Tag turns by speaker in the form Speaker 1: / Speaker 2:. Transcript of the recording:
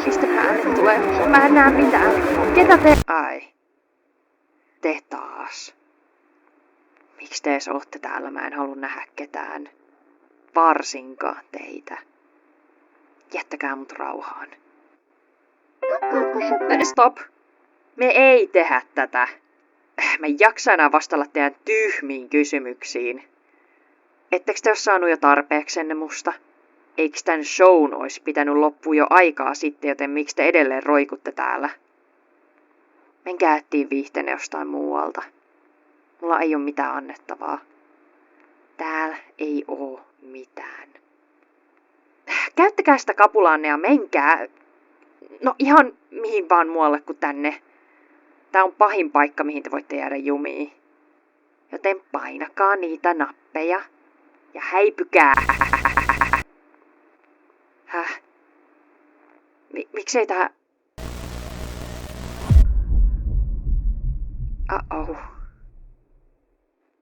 Speaker 1: Mistä äänet tulee? Mä en näe mitään. Ketä te... Ai. Te taas. Miksi te edes ootte täällä? Mä en halua nähdä ketään. Varsinkaan teitä. Jättäkää mut rauhaan. Stop! Me ei tehdä tätä. Mä en jaksa enää vastailla teidän tyhmiin kysymyksiin. Ettekö te ole saanut jo tarpeeksenne musta? Eikö tän shown olisi pitänyt loppua jo aikaa sitten, joten miksi te edelleen roikutte täällä? Menkää etsiä viihteenne jostain muualta. Mulla ei ole mitään annettavaa. Täällä ei oo mitään. Käyttäkää sitä kapulaanne ja menkää. No ihan mihin vaan muualle kuin tänne. Tää on pahin paikka, mihin te voitte jäädä jumiin. Joten painakaa niitä nappeja ja häipykää. Häh? Miksei tää... Uh-oh.